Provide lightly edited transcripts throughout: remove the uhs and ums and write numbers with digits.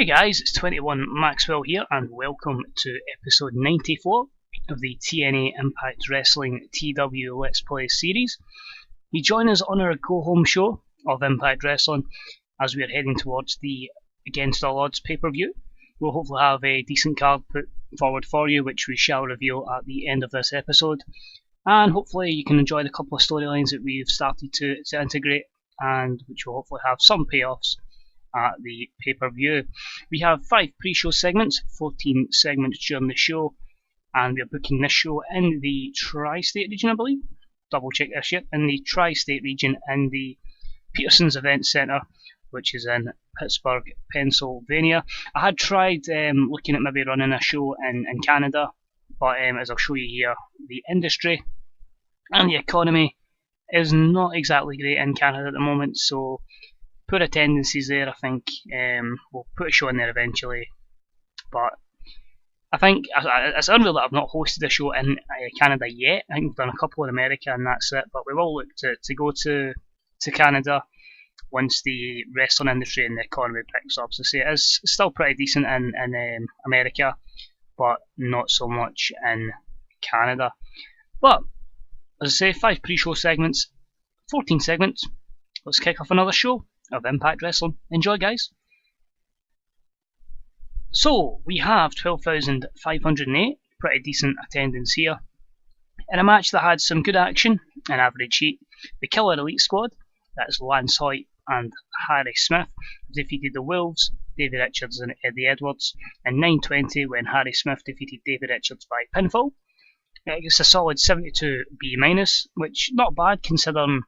guys, it's 21 Maxwell here and welcome to episode 94 of the TNA Impact Wrestling TW Let's Play series. You join us on our go-home show of Impact Wrestling as we are heading towards the Against All Odds pay-per-view. We'll hopefully have a decent card put forward for you, which we shall reveal at the end of this episode. And hopefully you can enjoy the couple of storylines that we've started to integrate and which will hopefully have some payoffs at the pay-per-view. We have 5 pre-show segments, 14 segments during the show, and we are booking this show in the Tri-State region, I believe. Double check this yet. In the Tri-State region in the Peterson's Event Centre, which is in Pittsburgh, Pennsylvania. I had tried looking at maybe running a show in Canada, but as I'll show you here, the industry and the economy is not exactly great in Canada at the moment, so poor attendances there. I think we'll put a show in there eventually, but I think it's unreal that I've not hosted a show in Canada yet. I think we've done a couple in America and that's it, but we will look to go to Canada once the wrestling industry and the economy picks up. So say it is still pretty decent in America, but not so much in Canada. But as I say, 5 pre-show segments, 14 segments. Let's kick off another show of Impact Wrestling. Enjoy, guys. So we have 12,508, pretty decent attendance here, in a match that had some good action and average heat. The Killer Elite Squad, that's Lance Hoyt and Harry Smith, defeated the Wolves, Davey Richards and Eddie Edwards, in 9:20 when Harry Smith defeated Davey Richards by pinfall. It's a solid 72B-, which not bad considering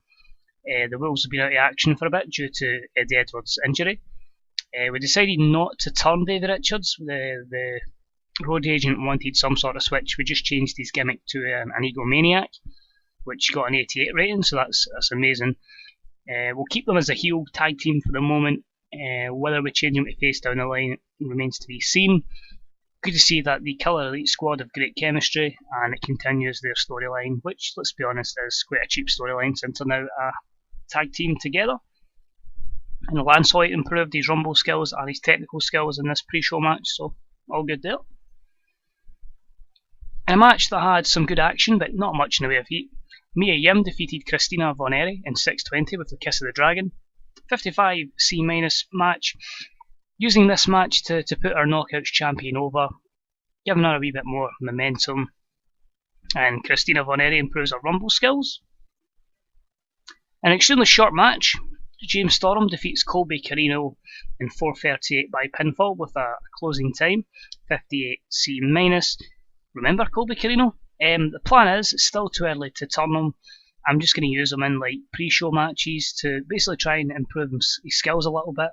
the Wolves have been out of action for a bit due to Eddie Edwards' injury. We decided not to turn Davey Richards. The road agent wanted some sort of switch. We just changed his gimmick to an egomaniac, which got an 88 rating, so that's amazing. We'll keep them as a heel tag team for the moment. Whether we change them to face down the line remains to be seen. Good to see that the Killer Elite Squad have great chemistry and it continues their storyline, which, let's be honest, is quite a cheap storyline since they're now a tag team together. And Lance Hoyt improved his rumble skills and his technical skills in this pre-show match, so all good there. In a match that had some good action but not much in the way of heat, Mia Yim defeated Christina Von Erich in 6:20 with the Kiss of the Dragon. 55C- match. Using this match to put our Knockouts champion over, giving her a wee bit more momentum, and Christina Von Erich improves her rumble skills. An extremely short match, James Storm defeats Colby Carino in 4:38 by pinfall with a closing time, 58C-. Remember Colby Carino? The plan is, it's still too early to turn him. I'm just going to use him in like pre-show matches to basically try and improve his skills a little bit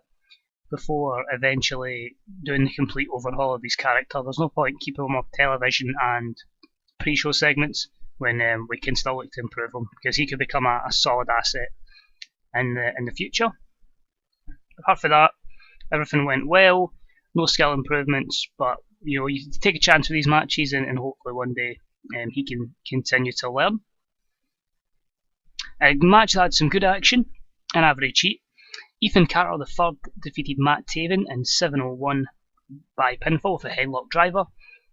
before eventually doing the complete overhaul of his character. There's no point keeping him off television and pre-show segments when we can still look to improve him, because he could become a solid asset in the future. Apart from that, everything went well. No skill improvements, but you take a chance with these matches and hopefully one day he can continue to learn. A match that had some good action and average heat. Ethan Carter III defeated Matt Taven in 7:01 by pinfall with a headlock driver.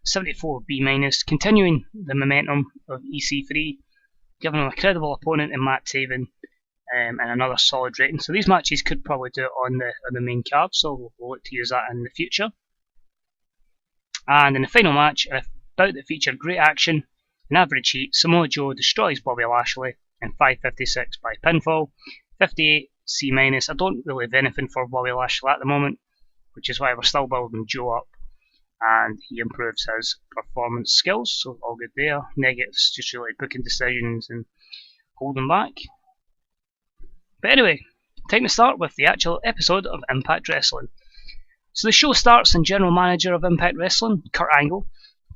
74B-, continuing the momentum of EC3, giving him a credible opponent in Matt Taven, and another solid rating. So these matches could probably do it on the main card, so we'll look to use that in the future. And in the final match, a bout that featured great action and average heat, Samoa Joe destroys Bobby Lashley in 5:56 by pinfall. 58C-. I don't really have anything for Bobby Lashley at the moment, which is why we're still building Joe up, and he improves his performance skills, so all good there. Negatives, just really booking decisions and holding back. But anyway, time to start with the actual episode of Impact Wrestling. So the show starts and General Manager of Impact Wrestling, Kurt Angle,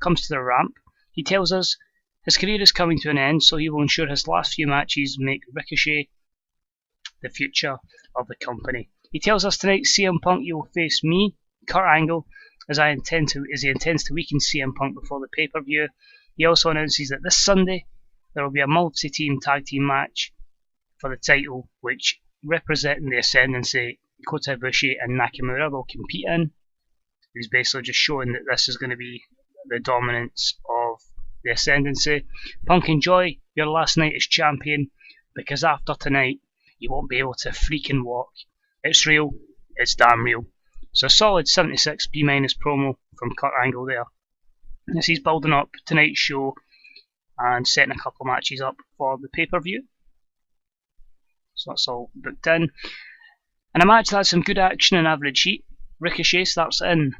comes to the ramp. He tells us his career is coming to an end, so he will ensure his last few matches make Ricochet the future of the company. He tells us tonight CM Punk, you will face me, Kurt Angle, as he intends to weaken CM Punk before the pay-per-view. He also announces that this Sunday there will be a multi-team tag team match for the title, which representing the ascendancy Kota Ibushi and Nakamura will compete in. He's basically just showing that this is going to be the dominance of the ascendancy. Punk, enjoy your last night as champion, because after tonight you won't be able to freaking walk. It's real, it's damn real. So a solid 76 B- promo from Kurt Angle there. As he's building up tonight's show and setting a couple of matches up for the pay-per-view. So that's all booked in. And a match that had some good action and average heat. Ricochet starts in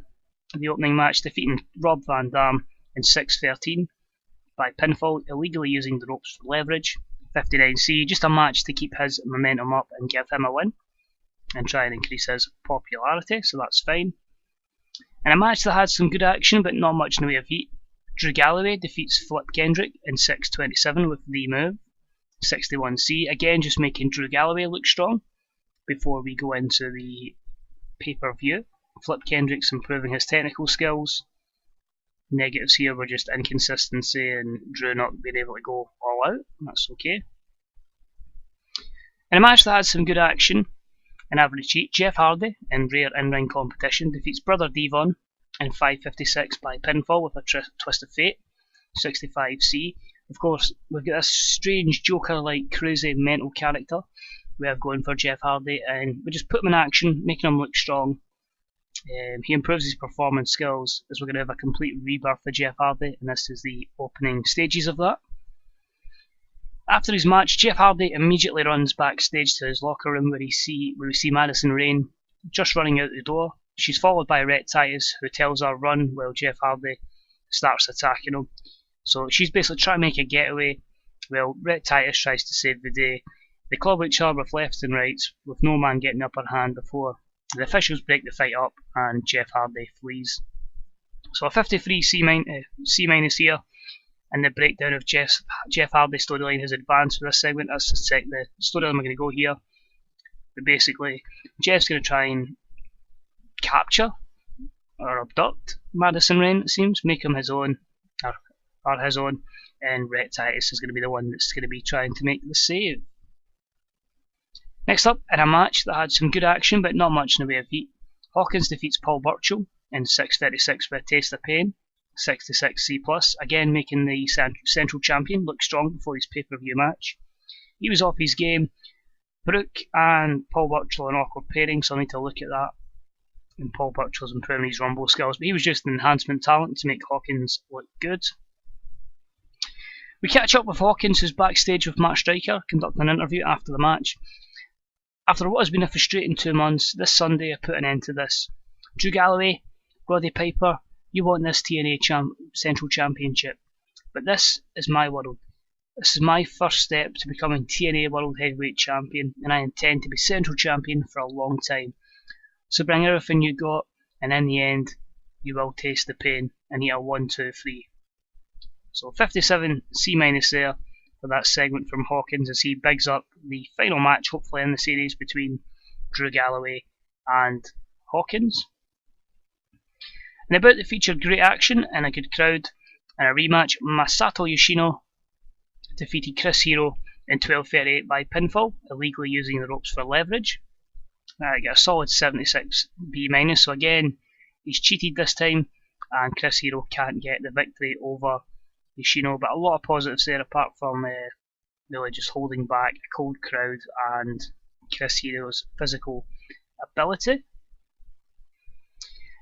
the opening match, defeating Rob Van Dam in 6:13 by pinfall, illegally using the ropes for leverage. 59C, just a match to keep his momentum up and give him a win and try and increase his popularity, so that's fine. And a match that had some good action but not much in the way of heat. Drew Galloway defeats Flip Kendrick in 6:27 with the move. 61C, again just making Drew Galloway look strong before we go into the pay-per-view. Flip Kendrick's improving his technical skills. Negatives here were just inconsistency and Drew not being able to go all out. That's okay. In a match that had some good action and average heat, Jeff Hardy, in rare in-ring competition, defeats Brother Devon in 5:56 by pinfall with a twist of fate. 65C. Of course, we've got this strange Joker-like, crazy, mental character we have going for Jeff Hardy, and we just put him in action, making him look strong. He improves his performance skills as we're going to have a complete rebirth of Jeff Hardy, and this is the opening stages of that. After his match, Jeff Hardy immediately runs backstage to his locker room where we see Madison Rayne just running out the door. She's followed by Rhett Titus, who tells her run while Jeff Hardy starts attacking him. So she's basically trying to make a getaway. Well, Rhett Titus tries to save the day. They club each other with lefts and rights, with no man getting the upper hand before the officials break the fight up and Jeff Hardy flees. So a 53 C- here, and the breakdown of Jeff Hardy's storyline has advanced for this segment. That's the storyline we're going to go here. But basically, Jeff's going to try and capture or abduct Madison Rayne, it seems, make him his own, or his own, and Rhett Titus is going to be the one that's going to be trying to make the save. Next up, in a match that had some good action but not much in the way of heat, Hawkins defeats Paul Burchill in 6:36 with a taste of pain. 66C+, again making the Central Champion look strong before his pay-per-view match. He was off his game. Brooke and Paul Burchill are an awkward pairing, so I need to look at that. And Paul Burchill's improving his Rumble skills, but he was just an enhancement talent to make Hawkins look good. We catch up with Hawkins, who's backstage with Matt Striker, conducting an interview after the match. After what has been a frustrating 2 months, this Sunday I put an end to this. Drew Galloway, Roddy Piper, you want this TNA Central Championship, but this is my world. This is my first step to becoming TNA World Heavyweight Champion, and I intend to be Central Champion for a long time. So bring everything you got, and in the end, you will taste the pain, and eat a 1, 2, 3. So 57 C- there for that segment from Hawkins as he bigs up the final match, hopefully in the series, between Drew Galloway and Hawkins. And about the featured great action and a good crowd. In a rematch, Masato Yoshino defeated Chris Hero in 12:38 by pinfall, illegally using the ropes for leverage. I got a solid 76 B-, so again, he's cheated this time, and Chris Hero can't get the victory over Yoshino, but a lot of positives there apart from really just holding back a cold crowd and Chris Hero's physical ability.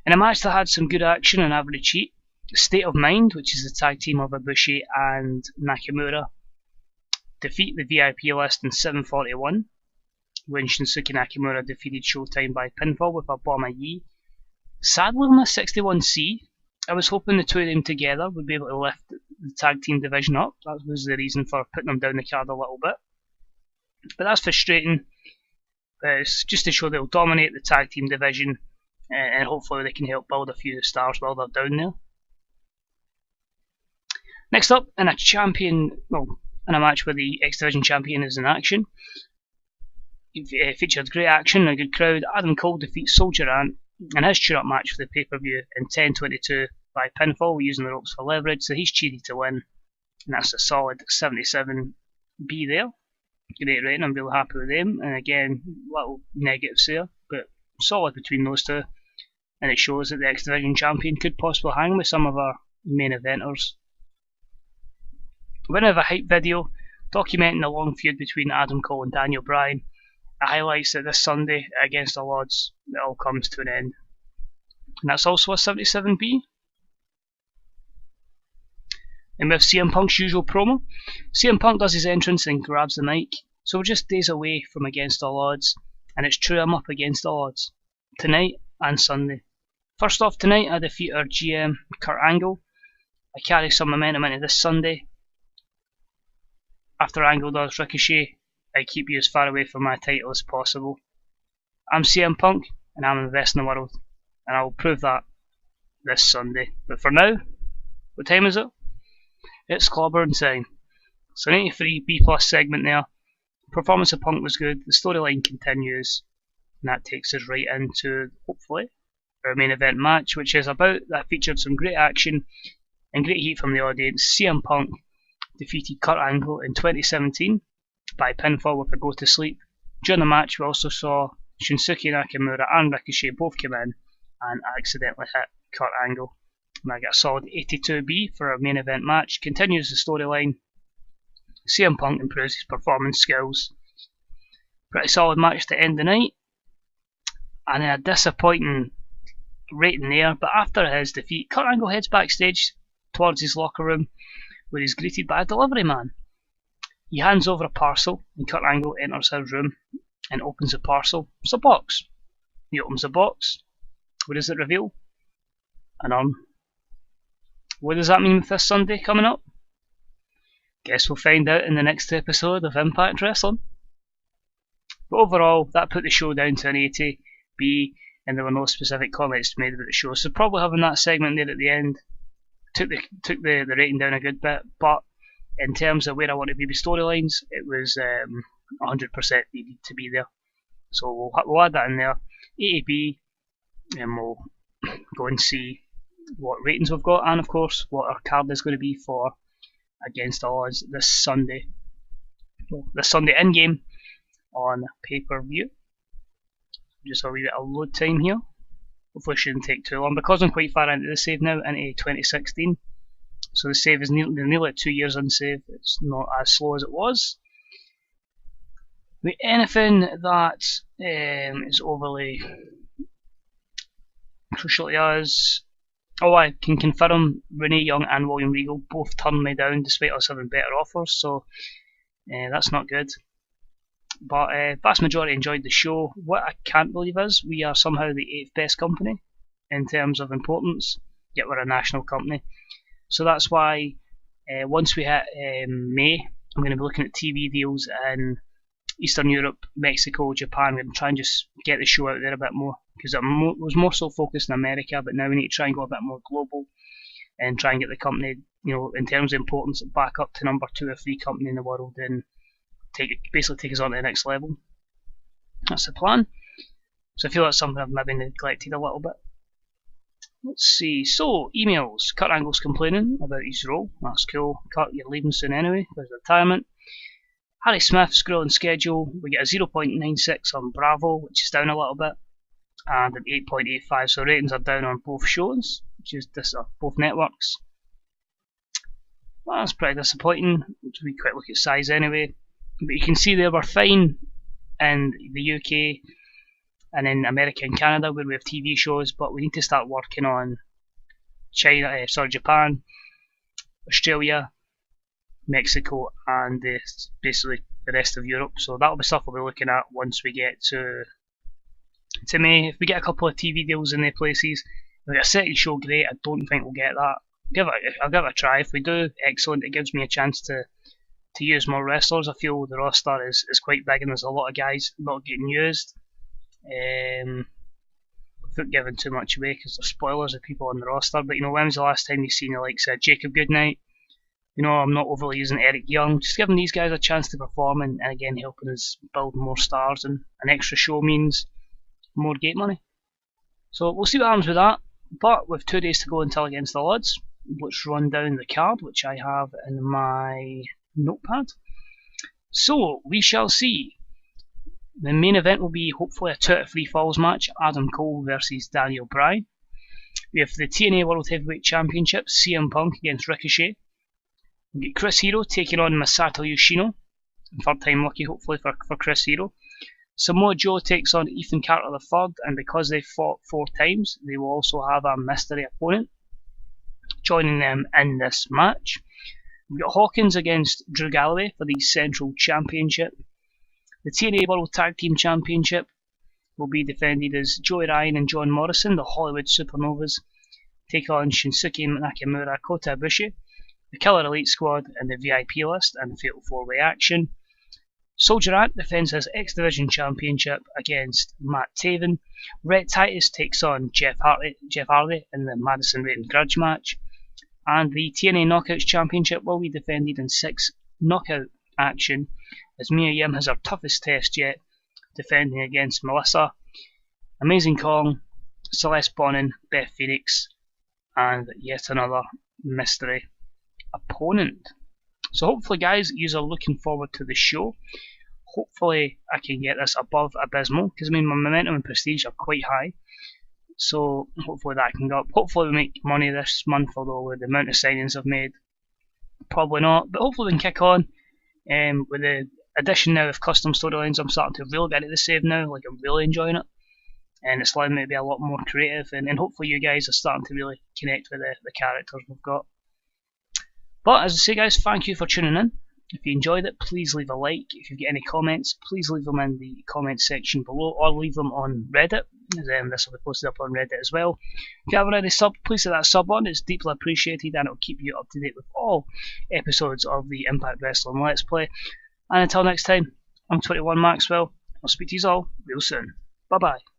In a match that had some good action and average heat, State of Mind, which is the tag team of Ibushi and Nakamura, defeat the VIP list in 7:41, when Shinsuke Nakamura defeated Showtime by pinfall with a Bomber Yi. Sadly on a 61C, I was hoping the two of them together would be able to lift the tag team division up. That was the reason for putting them down the card a little bit. But that's frustrating. It's just to show they'll dominate the tag team division, and hopefully they can help build a few stars while they're down there. Next up, in a match where the X Division champion is in action, it featured great action and a good crowd. Adam Cole defeats Soldier Ant in his tune-up match for the pay-per-view in 10:22 by pinfall using the ropes for leverage, so he's cheated to win, and that's a solid 77 B there. Great rating, I'm real happy with them, and again, little negatives there, but solid between those two. and it shows that the X Division champion could possibly hang with some of our main eventers. We now have a hype video documenting the long feud between Adam Cole and Daniel Bryan. It highlights that this Sunday against all odds it all comes to an end. And that's also a 77B. And we have CM Punk's usual promo. CM Punk does his entrance and grabs the mic. So we're just days away from Against All Odds, and it's true I'm up against all odds, tonight and Sunday. First off tonight I defeat our GM Kurt Angle. I carry some momentum into this Sunday. After Angle does Ricochet, I keep you as far away from my title as possible. I'm CM Punk, and I'm the best in the world, and I will prove that this Sunday. But for now, what time is it? It's clobbering time. So 93 B+ segment there. Performance of Punk was good, the storyline continues, and that takes us right into, hopefully, our main event match, which is about, that featured some great action and great heat from the audience. CM Punk defeated Kurt Angle in 2017 by pinfall with a go to sleep. During the match we also saw Shinsuke Nakamura and Ricochet both come in and accidentally hit Kurt Angle. And I get a solid 82B for our main event match. Continues the storyline. CM Punk improves his performance skills. Pretty solid match to end the night. And a disappointing rating there, but after his defeat, Kurt Angle heads backstage towards his locker room where he's greeted by a delivery man. He hands over a parcel and Kurt Angle enters his room and opens the parcel. It's a box. He opens the box. What does it reveal? An urn. What does that mean with this Sunday coming up? Guess we'll find out in the next episode of Impact Wrestling. But overall, that put the show down to an 80B, and there were no specific comments made about the show. So probably having that segment there at the end took the rating down a good bit. But in terms of where I want to be with storylines, it was 100% needed to be there. So we'll add that in there. 80B, and we'll go and see what ratings we've got, and of course what our card is going to be for Against All Odds this Sunday. Well, this Sunday in game on pay-per-view. Just a wee bit of load time here. Hopefully it shouldn't take too long because I'm quite far into the save now, into 2016. So the save is nearly 2 years on save. It's not as slow as it was. With anything that is overly crucial to us. Oh, I can confirm Renee Young and William Regal both turned me down despite us having better offers, so that's not good. But vast majority enjoyed the show. What I can't believe is we are somehow the 8th best company in terms of importance, yet we're a national company. So that's why once we hit May, I'm going to be looking at TV deals in Eastern Europe, Mexico, Japan. We're going to try and just get the show out there a bit more, because it was more so focused in America, but now we need to try and go a bit more global and try and get the company, in terms of importance, back up to number 2 or 3 company in the world and basically take us on to the next level. That's the plan. So I feel that's something I've maybe neglected a little bit. Let's see. So, emails. Kurt Angle's complaining about his role. That's cool. Kurt, you're leaving soon anyway with retirement. Harry Smith's growing schedule. We get a 0.96 on Bravo, which is down a little bit, and an 8.85. So ratings are down on both shows, which is both networks. Well, that's pretty disappointing. We quite look at size anyway. But you can see they were fine in the UK and in America and Canada where we have TV shows, but we need to start working on Japan, Australia, Mexico, and basically the rest of Europe. So that'll be stuff we'll be looking at once we get to May. If we get a couple of TV deals in their places, if we get a city show, great. I don't think we'll get that. I'll give it a try. If we do, excellent. It gives me a chance to use more wrestlers. I feel the roster is quite big and there's a lot of guys not getting used. Without giving too much away because there's spoilers of people on the roster, but when was the last time you've seen the likes of Jacob Goodnight? I'm not overly using Eric Young, just giving these guys a chance to perform and again helping us build more stars, and an extra show means more gate money. So we'll see what happens with that, but with 2 days to go until Against All Odds, let's run down the card which I have in my notepad. So we shall see. The main event will be hopefully a 2 out of 3 falls match, Adam Cole versus Daniel Bryan. We have the TNA World Heavyweight Championship, CM Punk against Ricochet. We get Chris Hero taking on Masato Yoshino. Third time lucky hopefully for Chris Hero. Samoa Joe takes on Ethan Carter III, and because they've fought 4 times, they will also have a mystery opponent joining them in this match. We've got Hawkins against Drew Galloway for the Central Championship. The TNA World Tag Team Championship will be defended as Joey Ryan and John Morrison, the Hollywood Supernovas, take on Shinsuke Nakamura, Kota Ibushi, the Killer Elite Squad, and the VIP list, and the Fatal 4-Way action. Soldier Ant defends his X Division Championship against Matt Taven. Rhett Titus takes on Jeff Hardy in the Madison Rain Grudge match. And the TNA Knockouts Championship will be defended in 6 knockout action as Mia Yim has her toughest test yet, defending against Melissa, Amazing Kong, Celeste Bonin, Beth Phoenix, and yet another mystery opponent. So hopefully guys, you are looking forward to the show. Hopefully I can get this above abysmal, because I mean my momentum and prestige are quite high. So hopefully that can go up. Hopefully we make money this month, although with the amount of signings I've made, probably not. But hopefully we can kick on. With the addition now of custom storylines, I'm starting to really get into the save now, like I'm really enjoying it. And it's allowing me to be a lot more creative, and hopefully you guys are starting to really connect with the characters we've got. But as I say guys, thank you for tuning in. If you enjoyed it, please leave a like. If you've got any comments, please leave them in the comment section below, or leave them on Reddit. This will be posted up on Reddit as well. If you haven't already subbed, please hit that sub on. It's deeply appreciated, and it will keep you up to date with all episodes of the Impact Wrestling Let's Play. And until next time, I'm 21 Maxwell. I'll speak to you all real soon. Bye bye.